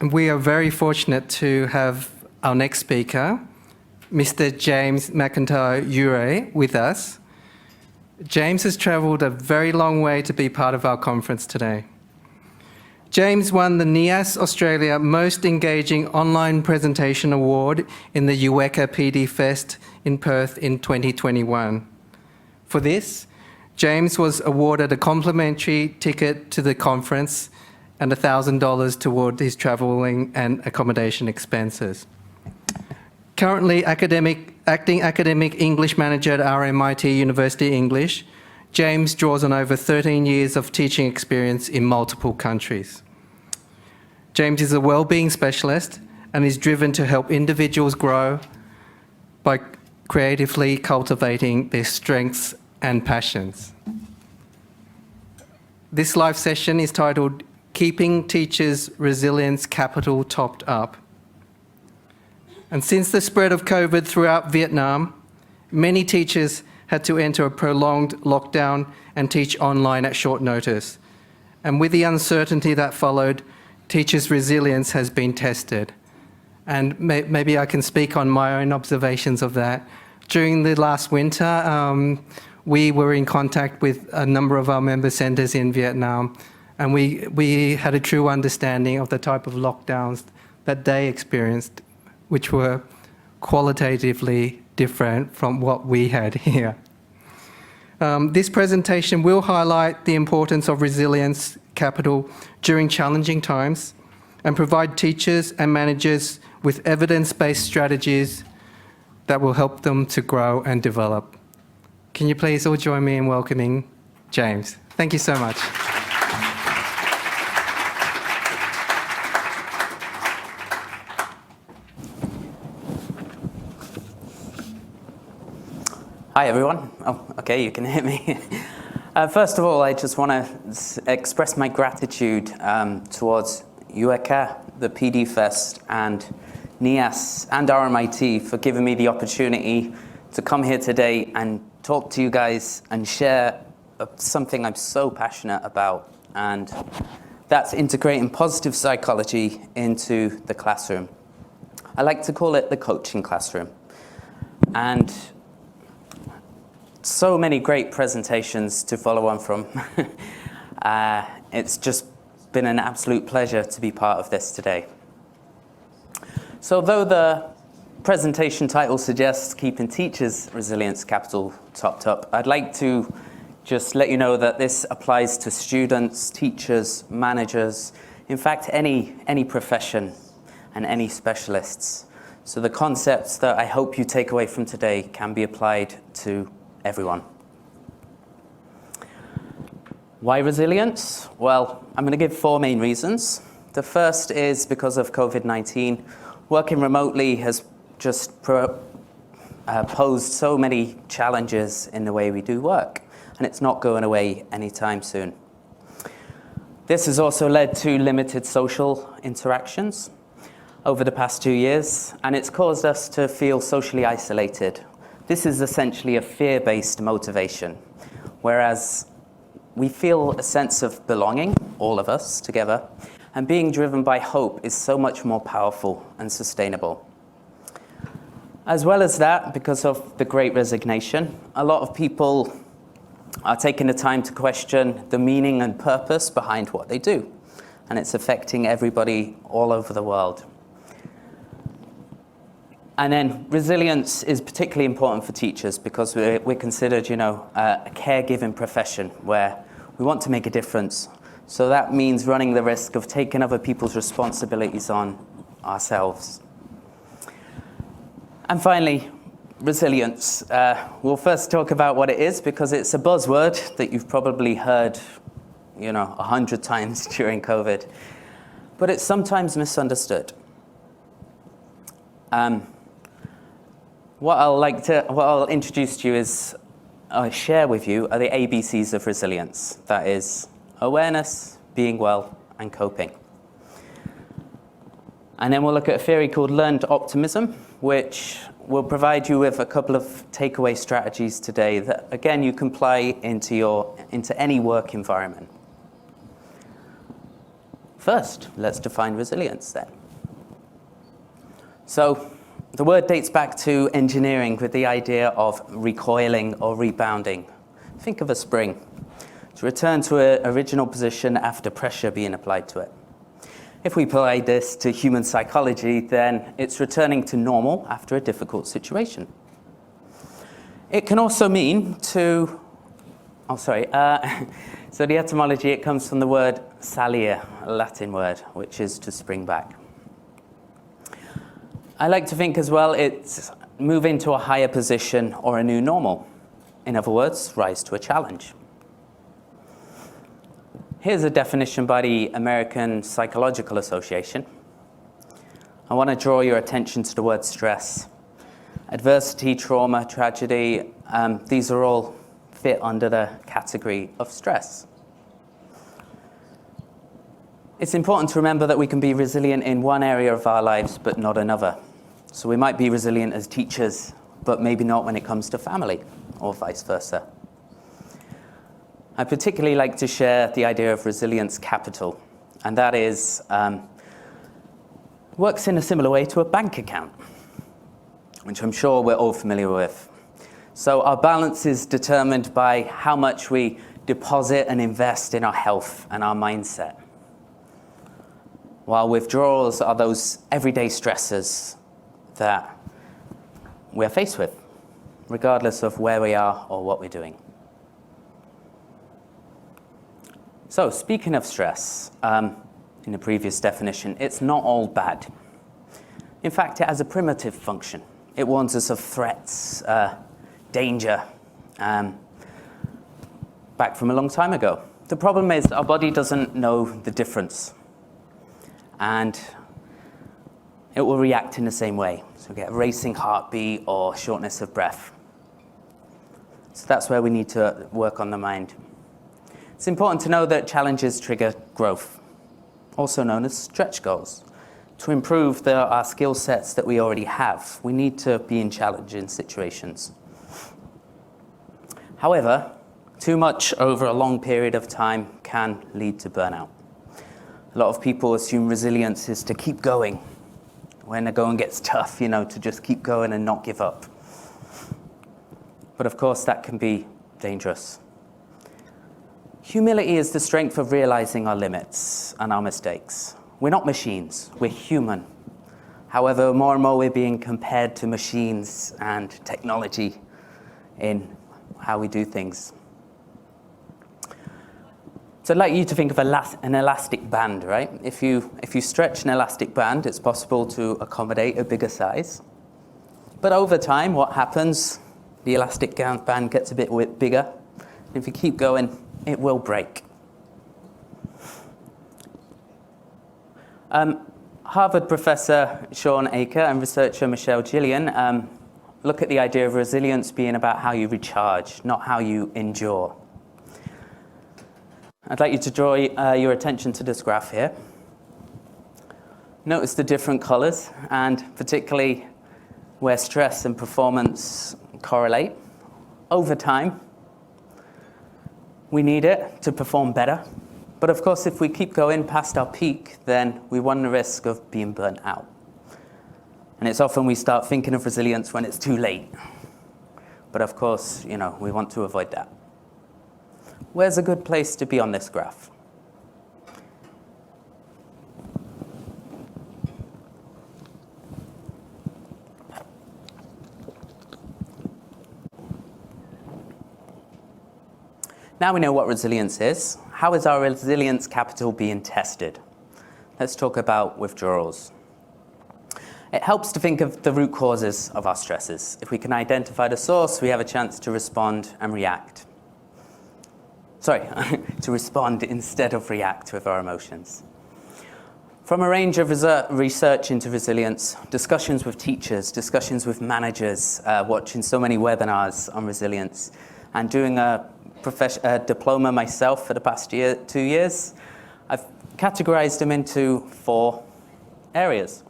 We are very fortunate to have our next speaker, Mr. James McIntyre-Ure, with us. James has travelled a very long way to be part of our conference today. James won the NEAS Australia Most Engaging Online Presentation Award in the Eureka PD Fest in Perth in 2021. For this, James was awarded a complimentary ticket to the conference and $1,000 toward his travelling and accommodation expenses. Currently acting academic English manager at RMIT University English, James draws on over 13 years of teaching experience in multiple countries. James is a wellbeing specialist and is driven to help individuals grow by creatively cultivating their strengths and passions. This live session is titled Keeping Teachers' Resilience Capital Topped Up. And since the spread of COVID throughout Vietnam, many teachers had to enter a prolonged lockdown and teach online at short notice. And with the uncertainty that followed, teachers' resilience has been tested. And maybe I can speak on my own observations of that. During the last winter, we were in contact with a number of our member centres in Vietnam, and we had a true understanding of the type of lockdowns that they experienced, which were qualitatively different from what we had here. This presentation will highlight the importance of resilience capital during challenging times and provide teachers and managers with evidence-based strategies that will help them to grow and develop. Can you please all join me in welcoming James? Thank you so much. Hi everyone. Oh, okay, you can hear me. First of all, I just want to express my gratitude towards Eureka, the PD Fest, and NEAS and RMIT for giving me the opportunity to come here today and talk to you guys and share something I'm so passionate about, and that's integrating positive psychology into the classroom. I like to call it the coaching classroom. And so many great presentations to follow on from. It's just been an absolute pleasure to be part of this today. So though the presentation title suggests keeping teachers' resilience capital topped up, I'd like to just let you know that this applies to students, teachers, managers, in fact, any profession and any specialists. So the concepts that I hope you take away from today can be applied to everyone. Why resilience? Well, I'm going to give 4 main reasons. The first is because of COVID-19. Working remotely has just posed so many challenges in the way we do work, and it's not going away anytime soon. This has also led to limited social interactions over the past 2 years, and it's caused us to feel socially isolated. This is essentially a fear-based motivation, whereas we feel a sense of belonging, all of us together, and being driven by hope is so much more powerful and sustainable. As well as that, because of the Great Resignation, a lot of people are taking the time to question the meaning and purpose behind what they do, and it's affecting everybody all over the world. And then resilience is particularly important for teachers because we're considered, a caregiving profession where we want to make a difference. So that means running the risk of taking other people's responsibilities on ourselves. And finally, resilience. We'll first talk about what it is because it's a buzzword that you've probably heard, 100 times during COVID. But it's sometimes misunderstood. What I'll introduce to you is, share with you are the ABCs of resilience. That is awareness, being well, and coping. And then we'll look at a theory called learned optimism, which will provide you with a couple of takeaway strategies today that, again, you can apply into any work environment. First, let's define resilience then. So, the word dates back to engineering with the idea of recoiling or rebounding. Think of a spring. To return to an original position after pressure being applied to it. If we apply this to human psychology, then it's returning to normal after a difficult situation. It can also mean to, so the etymology, it comes from the word salire, a Latin word, which is to spring back. I like to think as well, it's move into a higher position or a new normal. In other words, rise to a challenge. Here's a definition by the American Psychological Association. I want to draw your attention to the word stress. Adversity, trauma, tragedy, these are all fit under the category of stress. It's important to remember that we can be resilient in one area of our lives, but not another. So we might be resilient as teachers, but maybe not when it comes to family, or vice versa. I particularly like to share the idea of resilience capital, and that is, works in a similar way to a bank account, which I'm sure we're all familiar with. So our balance is determined by how much we deposit and invest in our health and our mindset, while withdrawals are those everyday stresses that we're faced with, regardless of where we are or what we're doing. So, speaking of stress, in the previous definition, it's not all bad. In fact, it has a primitive function. It warns us of threats, danger, back from a long time ago. The problem is our body doesn't know the difference, and it will react in the same way. So we get a racing heartbeat or shortness of breath. So that's where we need to work on the mind. It's important to know that challenges trigger growth, also known as stretch goals. To improve our skill sets that we already have, we need to be in challenging situations. However, too much over a long period of time can lead to burnout. A lot of people assume resilience is to keep going. When the going gets tough, to just keep going and not give up. But of course, that can be dangerous. Humility is the strength of realizing our limits and our mistakes. We're not machines, we're human. However, more and more we're being compared to machines and technology in how we do things. So I'd like you to think of an elastic band, right? If you stretch an elastic band, it's possible to accommodate a bigger size. But over time, what happens? The elastic band gets a bit bigger. If you keep going, it will break. Harvard professor Sean Aker and researcher Michelle Gillian look at the idea of resilience being about how you recharge, not how you endure. I'd like you to draw your attention to this graph here. Notice the different colors, and particularly where stress and performance correlate. Over time, we need it to perform better. But of course, if we keep going past our peak, then we run the risk of being burnt out. And it's often we start thinking of resilience when it's too late. But of course, we want to avoid that. Where's a good place to be on this graph? Now we know what resilience is. How is our resilience capital being tested? Let's talk about withdrawals. It helps to think of the root causes of our stresses. If we can identify the source, we have a chance to respond and react. To respond instead of react with our emotions. From a range of research into resilience, discussions with teachers, discussions with managers, watching so many webinars on resilience, and doing a diploma myself for the past 2 years, I've categorized them into 4 areas.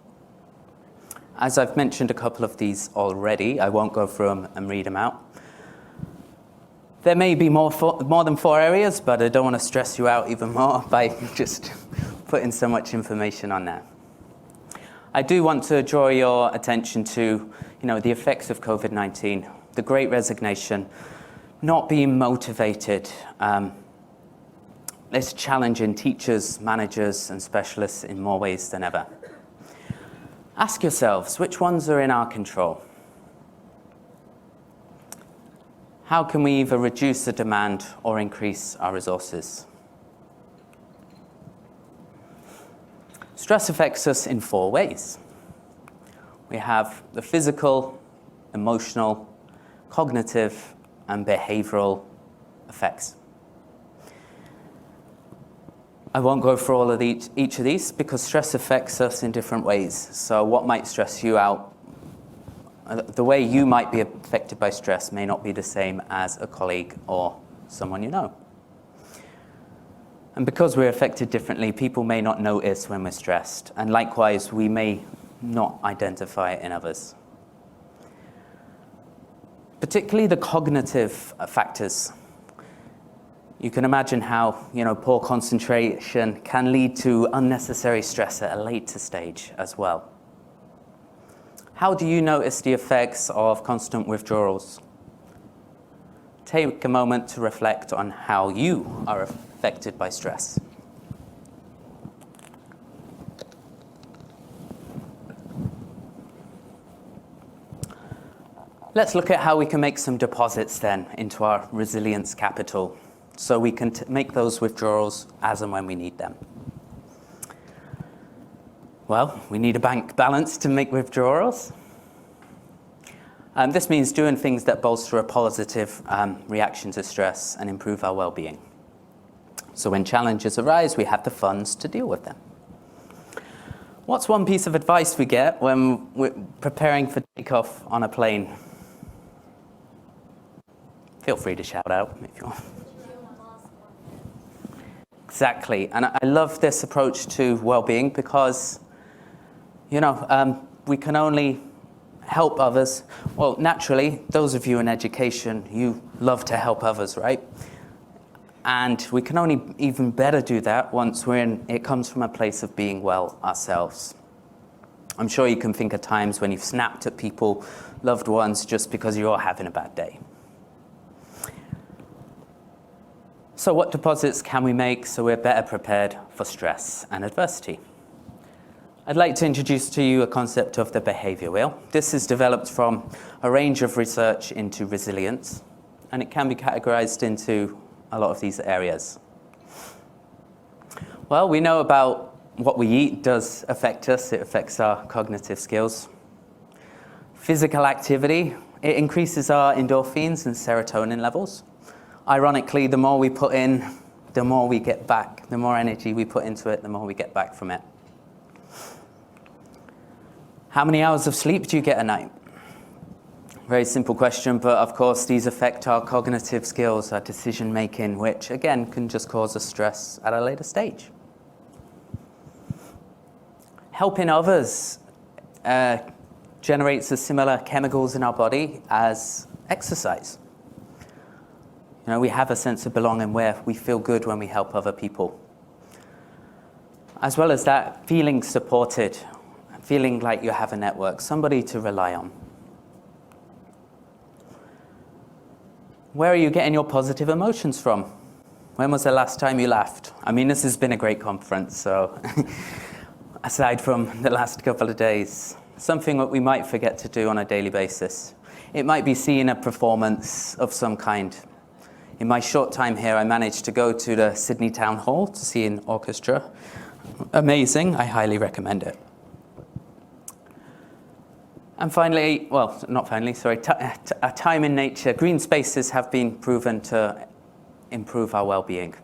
As I've mentioned a couple of these already, I won't go through them and read them out. There may be more than 4 areas, but I don't want to stress you out even more by just putting so much information on there. I do want to draw your attention to, the effects of COVID-19, the Great Resignation, not being motivated. It's challenging teachers, managers, and specialists in more ways than ever. Ask yourselves, which ones are in our control? How can we either reduce the demand or increase our resources? Stress affects us in 4 ways. We have the physical, emotional, cognitive, and behavioral effects. I won't go through all of each of these because stress affects us in different ways. So what might stress you out? The way you might be affected by stress may not be the same as a colleague or someone you know. And because we're affected differently, people may not notice when we're stressed. And likewise, we may not identify it in others. Particularly the cognitive factors. You can imagine how, poor concentration can lead to unnecessary stress at a later stage as well. How do you notice the effects of constant withdrawals? Take a moment to reflect on how you are affected by stress. Let's look at how we can make some deposits then into our resilience capital so we can make those withdrawals as and when we need them. Well, we need a bank balance to make withdrawals. This means doing things that bolster a positive reaction to stress and improve our well-being. So when challenges arise, we have the funds to deal with them. What's one piece of advice we get when we're preparing for takeoff on a plane? Feel free to shout out if you want. Exactly, and I love this approach to well-being because, we can only help others. Well, naturally, those of you in education, you love to help others, right? And we can only even better do that once it comes from a place of being well ourselves. I'm sure you can think of times when you've snapped at people, loved ones, just because you're having a bad day. So what deposits can we make so we're better prepared for stress and adversity? I'd like to introduce to you a concept of the behavior wheel. This is developed from a range of research into resilience, and it can be categorized into a lot of these areas. Well, we know about what we eat does affect us. It affects our cognitive skills. Physical activity, it increases our endorphins and serotonin levels. Ironically, the more we put in, the more we get back. The more energy we put into it, the more we get back from it. How many hours of sleep do you get a night? Very simple question, but of course these affect our cognitive skills, our decision making, which again can just cause us stress at a later stage. Helping others generates the similar chemicals in our body as exercise. We have a sense of belonging where we feel good when we help other people. As well as that, feeling supported, feeling like you have a network, somebody to rely on. Where are you getting your positive emotions from? When was the last time you laughed? I mean, this has been a great conference, so aside from the last couple of days, something that we might forget to do on a daily basis. It might be seeing a performance of some kind. In my short time here, I managed to go to the Sydney Town Hall to see an orchestra. Amazing, I highly recommend it. And finally, well, not finally, sorry, time in nature. Green spaces have been proven to improve our well-being.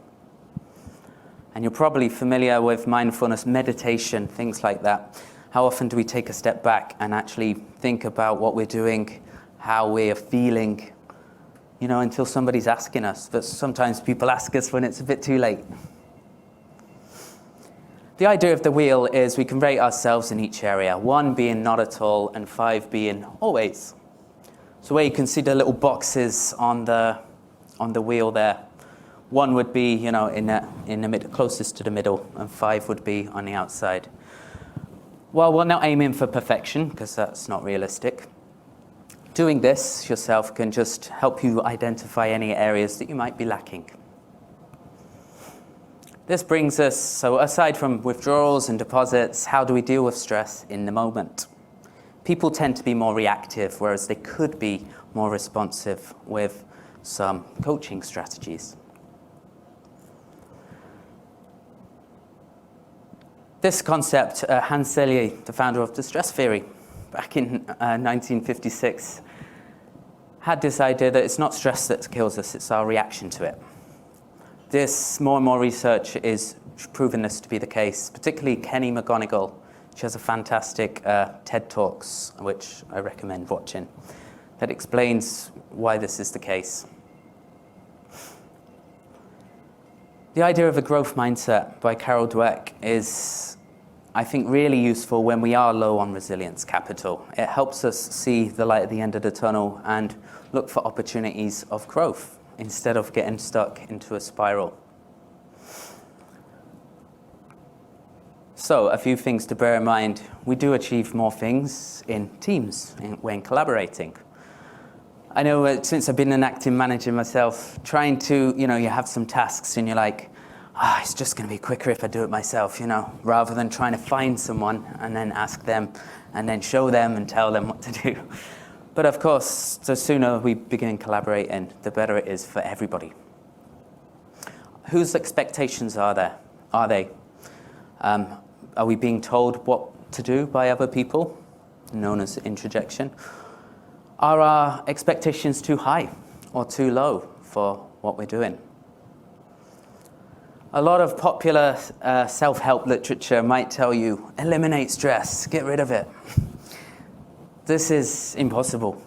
And you're probably familiar with mindfulness, meditation, things like that. How often do we take a step back and actually think about what we're doing, how we're feeling, until somebody's asking us. But sometimes people ask us when it's a bit too late. The idea of the wheel is we can rate ourselves in each area, 1 being not at all and 5 being always. So where you can see the little boxes on the wheel there, 1 would be, in the middle, closest to the middle, and 5 would be on the outside. Well, we're not aiming for perfection, because that's not realistic. Doing this yourself can just help you identify any areas that you might be lacking. This brings us, so aside from withdrawals and deposits, how do we deal with stress in the moment? People tend to be more reactive, whereas they could be more responsive with some coaching strategies. This concept, Hans Selye, the founder of the stress theory, back in 1956, had this idea that it's not stress that kills us, it's our reaction to it. This, more and more research is proving this to be the case, particularly Kenny McGonigal. She has a fantastic TED Talks, which I recommend watching, that explains why this is the case. The idea of a growth mindset by Carol Dweck is, I think, really useful when we are low on resilience capital. It helps us see the light at the end of the tunnel and look for opportunities of growth instead of getting stuck into a spiral. So, a few things to bear in mind. We do achieve more things in teams when collaborating. I know since I've been an acting manager myself, trying to, you have some tasks and you're like, it's just going to be quicker if I do it myself, rather than trying to find someone and then ask them and then show them and tell them what to do. But of course, the sooner we begin collaborating, the better it is for everybody. Whose expectations are there? Are they? Are we being told what to do by other people, known as introjection? Are our expectations too high or too low for what we're doing? A lot of popular self-help literature might tell you, eliminate stress, get rid of it. This is impossible.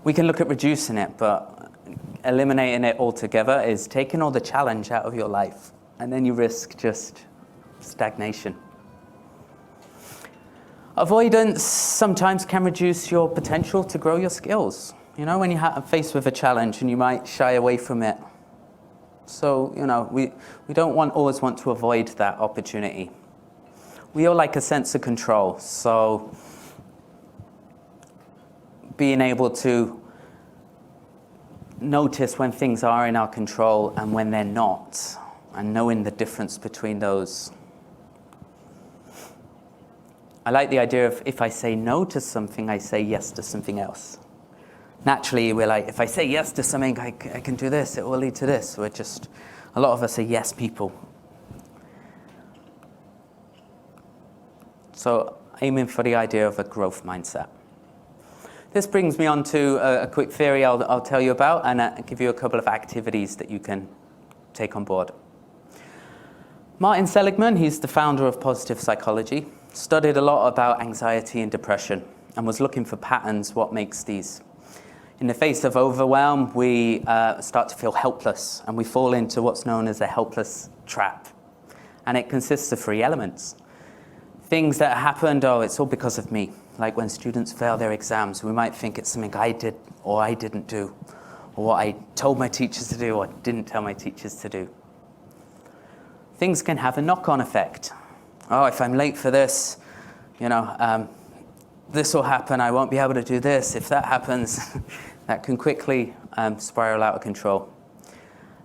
We can look at reducing it, but eliminating it altogether is taking all the challenge out of your life, and then you risk just stagnation. Avoidance sometimes can reduce your potential to grow your skills. When you're faced with a challenge and you might shy away from it. So, we don't always want to avoid that opportunity. We all like a sense of control, so being able to notice when things are in our control and when they're not, and knowing the difference between those. I like the idea of if I say no to something, I say yes to something else. Naturally, we're like, if I say yes to something, I can do this, it will lead to this. A lot of us are yes people. So aiming for the idea of a growth mindset. This brings me on to a quick theory I'll tell you about and give you a couple of activities that you can take on board. Martin Seligman, he's the founder of positive psychology, studied a lot about anxiety and depression and was looking for patterns, what makes these. In the face of overwhelm, we start to feel helpless and we fall into what's known as a helpless trap. And it consists of 3 elements. Things that happened, it's all because of me. Like when students fail their exams, we might think it's something I did or I didn't do, or what I told my teachers to do or didn't tell my teachers to do. Things can have a knock-on effect. If I'm late for this, this will happen, I won't be able to do this. If that happens, that can quickly spiral out of control.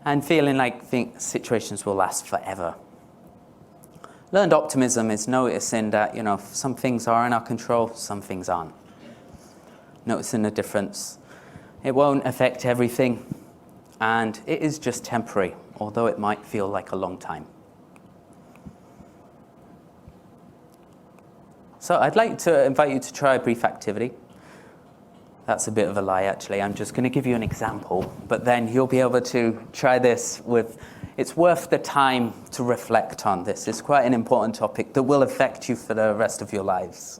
And feeling like situations will last forever. Learned optimism is noticing that, some things are in our control, some things aren't. Noticing the difference. It won't affect everything, and it is just temporary, although it might feel like a long time. So I'd like to invite you to try a brief activity. That's a bit of a lie, actually. I'm just going to give you an example, but then you'll be able to try this it's worth the time to reflect on this. It's quite an important topic that will affect you for the rest of your lives,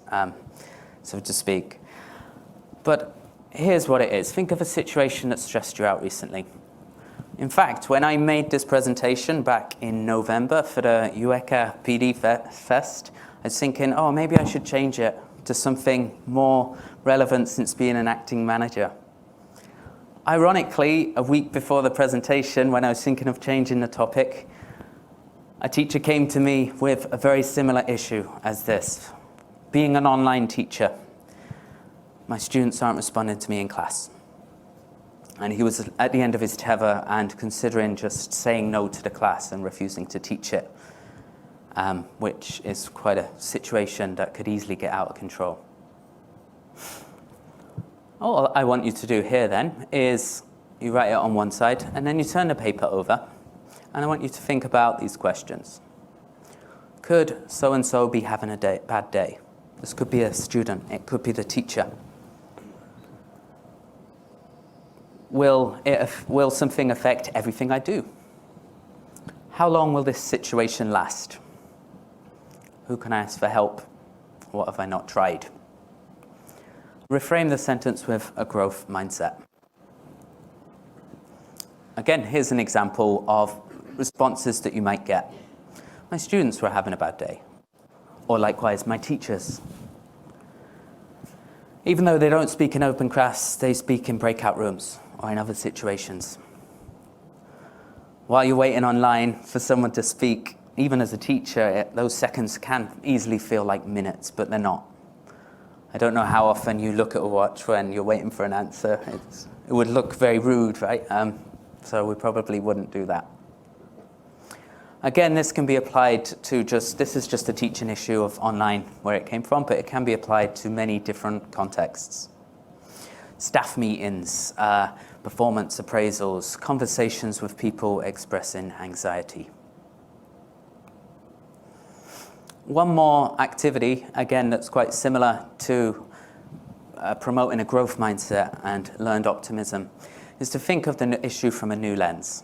so to speak. But here's what it is. Think of a situation that stressed you out recently. In fact, when I made this presentation back in November for the UECA PD Fest, I was thinking, maybe I should change it to something more relevant since being an acting manager. Ironically, a week before the presentation, when I was thinking of changing the topic, a teacher came to me with a very similar issue as this. Being an online teacher, my students aren't responding to me in class. And he was at the end of his tether and considering just saying no to the class and refusing to teach it, which is quite a situation that could easily get out of control. All I want you to do here then is you write it on one side and then you turn the paper over and I want you to think about these questions. Could so-and-so be having a bad day? This could be a student, it could be the teacher. Will something affect everything I do? How long will this situation last? Who can I ask for help? What have I not tried? Reframe the sentence with a growth mindset. Again, here's an example of responses that you might get. My students were having a bad day. Or likewise, my teachers. Even though they don't speak in open class, they speak in breakout rooms or in other situations. While you're waiting online for someone to speak, even as a teacher, those seconds can easily feel like minutes, but they're not. I don't know how often you look at a watch when you're waiting for an answer. It would look very rude, right? So we probably wouldn't do that. Again, this can be applied to this is just a teaching issue of online where it came from, but it can be applied to many different contexts. Staff meetings, performance appraisals, conversations with people expressing anxiety. One more activity, again, that's quite similar to promoting a growth mindset and learned optimism, is to think of the issue from a new lens.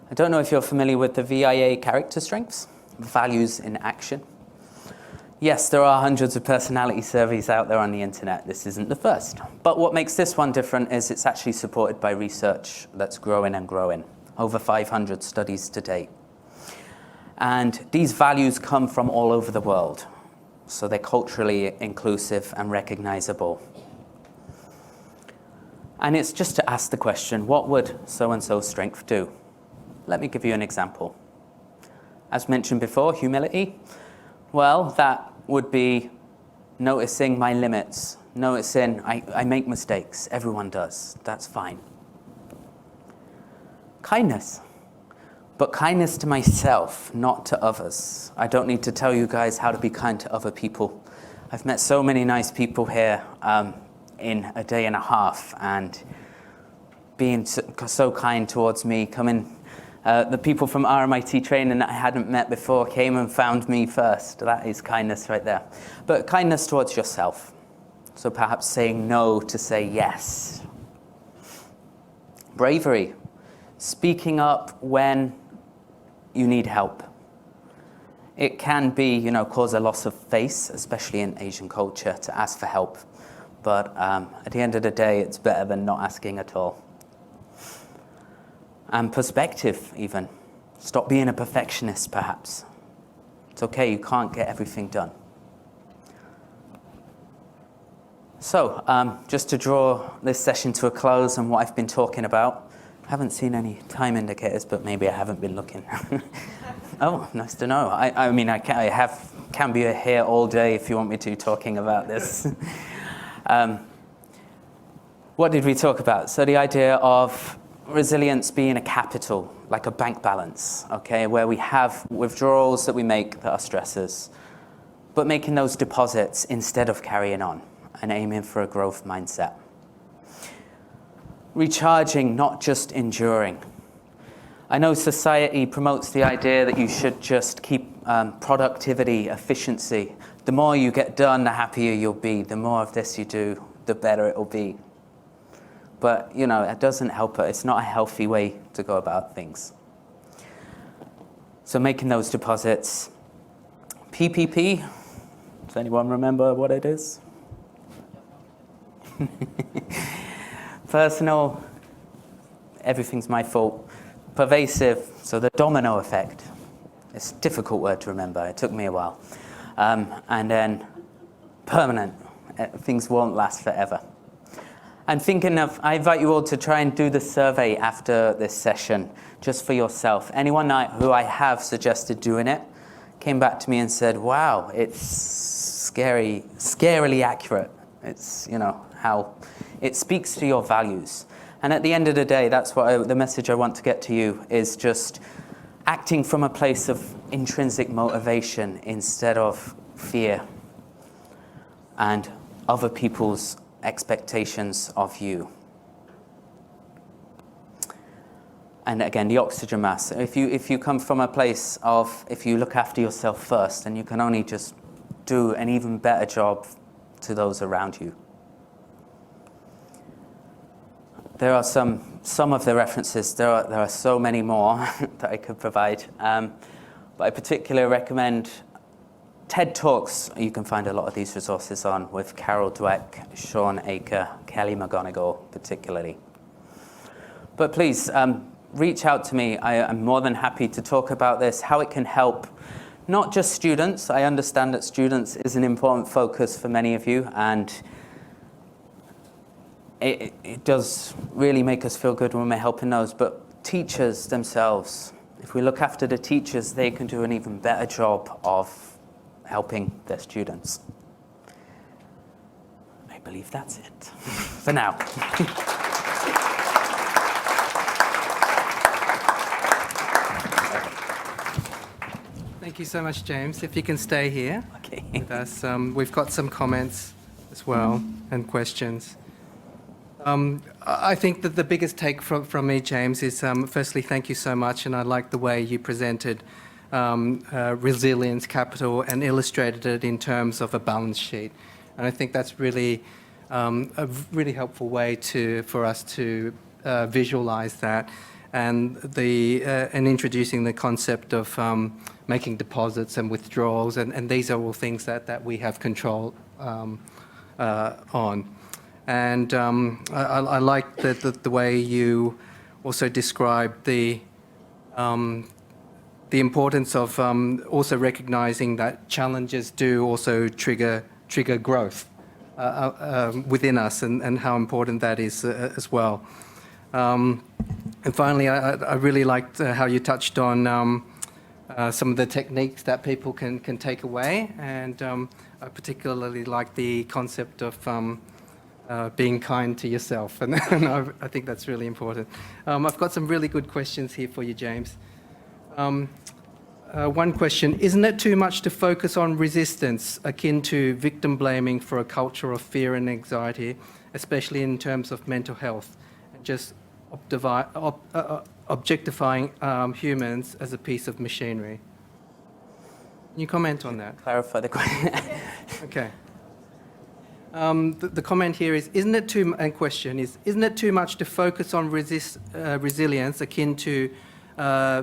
I don't know if you're familiar with the VIA character strengths, values in action. Yes, there are hundreds of personality surveys out there on the internet. This isn't the first. But what makes this one different is it's actually supported by research that's growing and growing. Over 500 studies to date. And these values come from all over the world. So they're culturally inclusive and recognizable. And it's just to ask the question, what would so-and-so strength do? Let me give you an example. As mentioned before, humility. Well, that would be noticing my limits, noticing I make mistakes. Everyone does. That's fine. Kindness. But kindness to myself, not to others. I don't need to tell you guys how to be kind to other people. I've met so many nice people here in a day and a half, and being so kind towards me, the people from RMIT training that I hadn't met before came and found me first. That is kindness right there. But kindness towards yourself. So perhaps saying no to say yes. Bravery. Speaking up when you need help. It can be, cause a loss of face, especially in Asian culture, to ask for help. But at the end of the day, it's better than not asking at all. And perspective, even. Stop being a perfectionist, perhaps. It's okay, you can't get everything done. So, just to draw this session to a close and what I've been talking about, I haven't seen any time indicators, but maybe I haven't been looking. Oh, nice to know. I can be here all day if you want me to, talking about this. What did we talk about? So the idea of resilience being a capital, like a bank balance, okay, where we have withdrawals that we make that are stressors, but making those deposits instead of carrying on and aiming for a growth mindset. Recharging, not just enduring. I know society promotes the idea that you should just keep productivity, efficiency. The more you get done, the happier you'll be. The more of this you do, the better it'll be. But, it doesn't help it. It's not a healthy way to go about things. So making those deposits. PPP, does anyone remember what it is? Personal, everything's my fault. Pervasive, so the domino effect. It's a difficult word to remember. It took me a while. And then permanent. Things won't last forever. And I invite you all to try and do the survey after this session, just for yourself. Anyone who I have suggested doing it came back to me and said, wow, it's scarily accurate. It's, how it speaks to your values. And at the end of the day, that's what the message I want to get to you is just acting from a place of intrinsic motivation instead of fear and other people's expectations of you. And again, the oxygen mask. If you come from a place of, if you look after yourself first, then you can only just do an even better job to those around you. There are some of the references. There are so many more that I could provide. But I particularly recommend TED Talks. You can find a lot of these resources on with Carol Dweck, Sean Aker, Kelly McGonigal particularly. But please, reach out to me. I'm more than happy to talk about this, how it can help not just students. I understand that students is an important focus for many of you, and it does really make us feel good when we're helping those, but teachers themselves, if we look after the teachers, they can do an even better job of helping their students. I believe that's it for now. Thank you so much, James. If you can stay here Okay. with us. We've got some comments as well and questions. I think that the biggest take from me, James, is firstly, thank you so much, and I like the way you presented resilience capital and illustrated it in terms of a balance sheet. And I think that's really a really helpful way for us to visualize that, and introducing the concept of making deposits and withdrawals, and these are all things that we have control on. And I like the way you also described the importance of also recognizing that challenges do also trigger growth within us, and how important that is as well. And finally, I really liked how you touched on some of the techniques that people can take away, and I particularly like the concept of being kind to yourself, and I think that's really important. I've got some really good questions here for you, James. One question, isn't it too much to focus on resistance akin to victim blaming for a culture of fear and anxiety, especially in terms of mental health, and just objectifying humans as a piece of machinery? Can you comment on that? Clarify the question. Okay. The comment here is, isn't it too much to focus on resilience akin to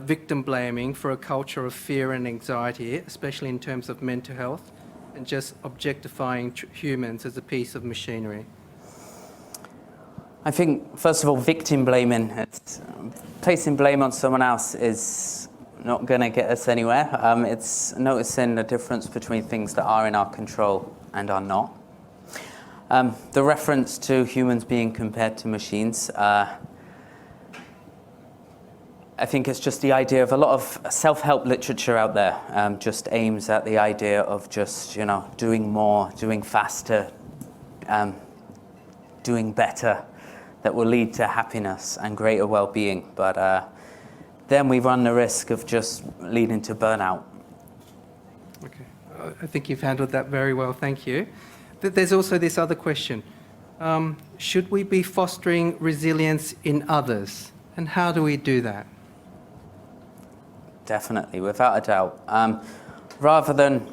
victim blaming for a culture of fear and anxiety, especially in terms of mental health, and just objectifying humans as a piece of machinery? I think, first of all, victim blaming, placing blame on someone else is not going to get us anywhere. It's noticing the difference between things that are in our control and are not. The reference to humans being compared to machines, I think it's just the idea of a lot of self-help literature out there just aims at the idea of just, doing more, doing faster, doing better, that will lead to happiness and greater well-being. But then we run the risk of just leading to burnout. Okay, I think you've handled that very well, thank you. There's also this other question. Should we be fostering resilience in others? And how do we do that? Definitely, without a doubt. Rather than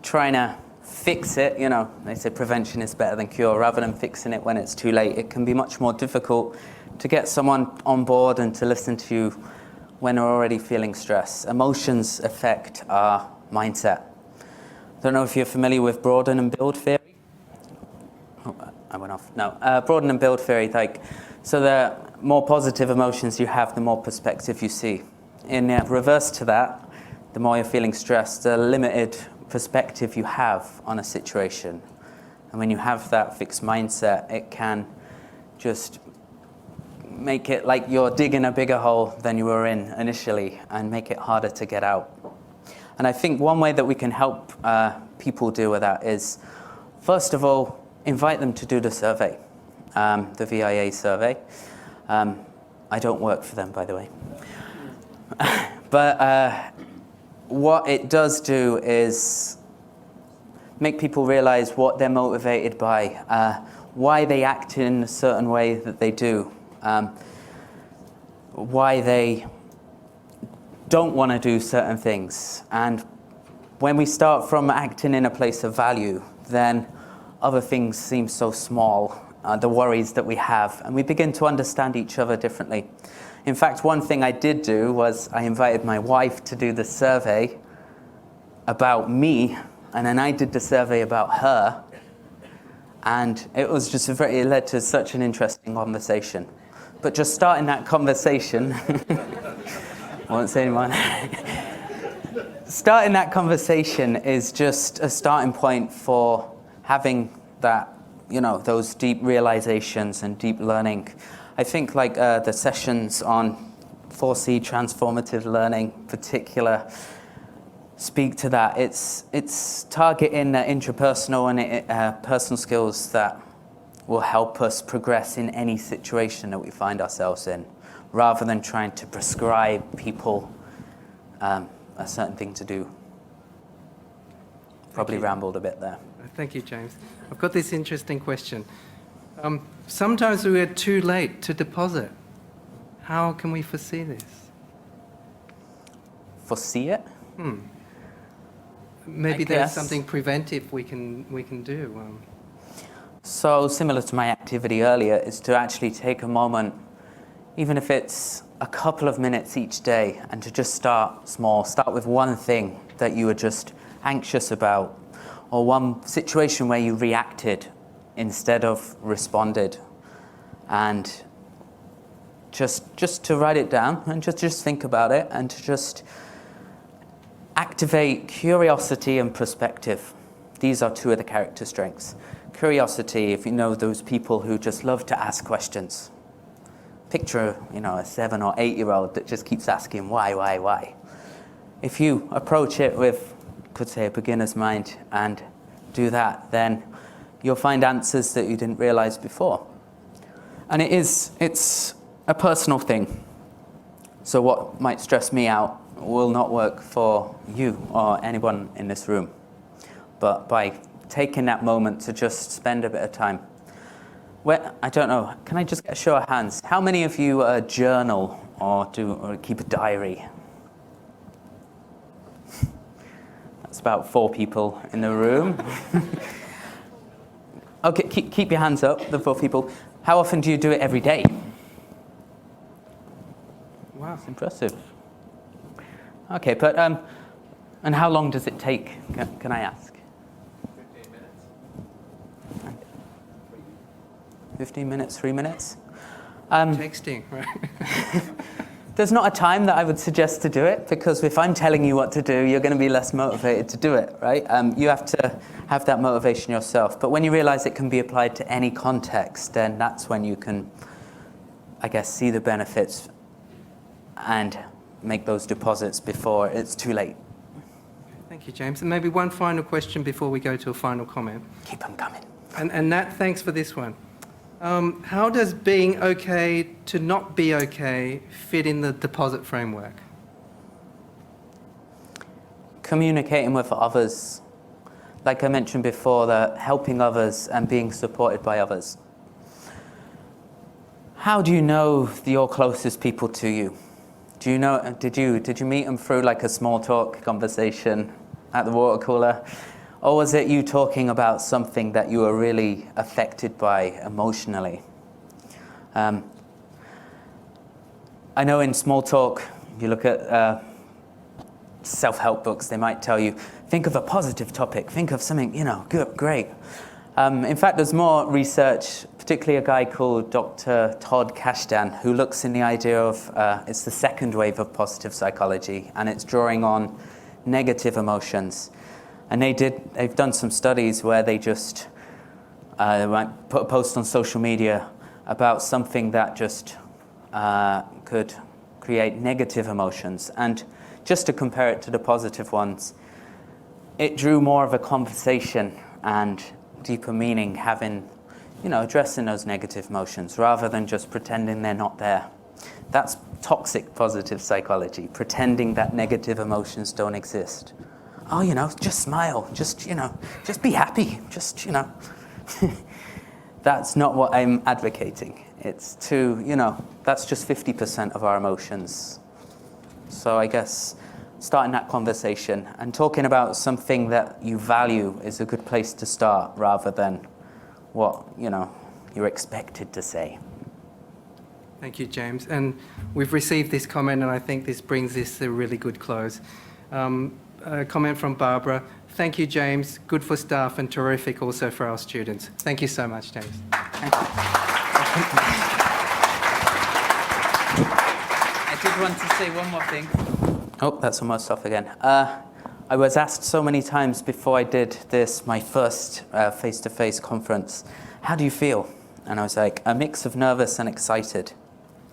trying to fix it, they say prevention is better than cure. Rather than fixing it when it's too late, it can be much more difficult to get someone on board and to listen to you when they're already feeling stress. Emotions affect our mindset. I don't know if you're familiar with broaden and build theory. I went off. No, broaden and build theory. So the more positive emotions you have, the more perspective you see. In reverse to that, the more you're feeling stressed, the limited perspective you have on a situation. And when you have that fixed mindset, it can just make it like you're digging a bigger hole than you were in initially and make it harder to get out. And I think one way that we can help people deal with that is, first of all, invite them to do the survey, the VIA survey. I don't work for them, by the way. But what it does do is make people realize what they're motivated by, why they act in a certain way that they do, why they don't want to do certain things. And when we start from acting in a place of value, then other things seem so small, the worries that we have, and we begin to understand each other differently. In fact, one thing I did do was I invited my wife to do the survey about me, and then I did the survey about her, and it was just it led to such an interesting conversation. But just starting that conversation, I won't say anyone. Starting that conversation is just a starting point for having that, those deep realizations and deep learning. I think like the sessions on 4C transformative learning particular speak to that. It's targeting intrapersonal and personal skills that will help us progress in any situation that we find ourselves in, rather than trying to prescribe people a certain thing to do. Probably rambled a bit there. Thank you, James. I've got this interesting question. Sometimes we are too late to deposit. How can we foresee this? Foresee it? Maybe there's something preventive we can do. So similar to my activity earlier is to actually take a moment, even if it's a couple of minutes each day, and to just start small. Start with one thing that you were just anxious about, or one situation where you reacted instead of responded, and just to write it down and just think about it, and to just activate curiosity and perspective. These are two of the character strengths. Curiosity, if you know those people who just love to ask questions. Picture, a 7 or 8-year-old that just keeps asking why. If you approach it with, could say, a beginner's mind and do that, then you'll find answers that you didn't realize before. And it's a personal thing. So what might stress me out will not work for you or anyone in this room. But by taking that moment to just spend a bit of time. I don't know, can I just get a show of hands? How many of you journal or keep a diary? That's about 4 people in the room. Okay, keep your hands up, the 4 people. How often do you do it every day? Wow. That's impressive. Okay, but and how long does it take, can I ask? 15 minutes, 3 minutes? Texting, right? There's not a time that I would suggest to do it, because if I'm telling you what to do, you're going to be less motivated to do it, right? You have to have that motivation yourself. But when you realize it can be applied to any context, then that's when you can, I guess, see the benefits and make those deposits before it's too late. Thank you, James. And maybe one final question before we go to a final comment. Keep them coming. And Nat, thanks for this one. How does being okay to not be okay fit in the deposit framework? Communicating with others. Like I mentioned before, that helping others and being supported by others. How do you know your closest people to you? Do you know? Did you meet them through like a small talk conversation at the water cooler? Or was it you talking about something that you were really affected by emotionally? I know in small talk, you look at self-help books, they might tell you, think of a positive topic, think of something, good, great. In fact, there's more research, particularly a guy called Dr. Todd Kashdan, who looks in the idea of, it's the second wave of positive psychology, and it's drawing on negative emotions. And they've done some studies where they just might put a post on social media, about something that just could create negative emotions. And just to compare it to the positive ones, it drew more of a conversation and deeper meaning, addressing those negative emotions rather than just pretending they're not there. That's toxic positive psychology, pretending that negative emotions don't exist. Oh, just smile, just be happy, That's not what I'm advocating. It's that's just 50% of our emotions. So I guess starting that conversation and talking about something that you value is a good place to start rather than what, you're expected to say. Thank you, James. And we've received this comment, and I think this brings this to a really good close. A comment from Barbara. Thank you, James. Good for staff and terrific also for our students. Thank you so much, James. Thank you. I did want to say one more thing. Oh, that's almost off again. I was asked so many times before I did this, my first face-to-face conference, how do you feel? And I was like, a mix of nervous and excited.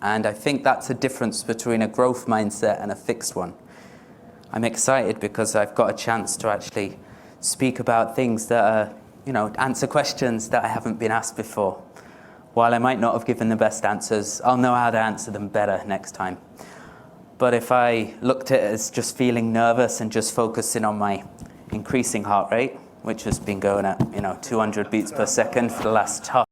And I think that's a difference between a growth mindset and a fixed one. I'm excited because I've got a chance to actually speak about things that are, answer questions that I haven't been asked before. While I might not have given the best answers, I'll know how to answer them better next time. But if I looked at it as just feeling nervous and just focusing on my increasing heart rate, which has been going at 200 beats per second for the last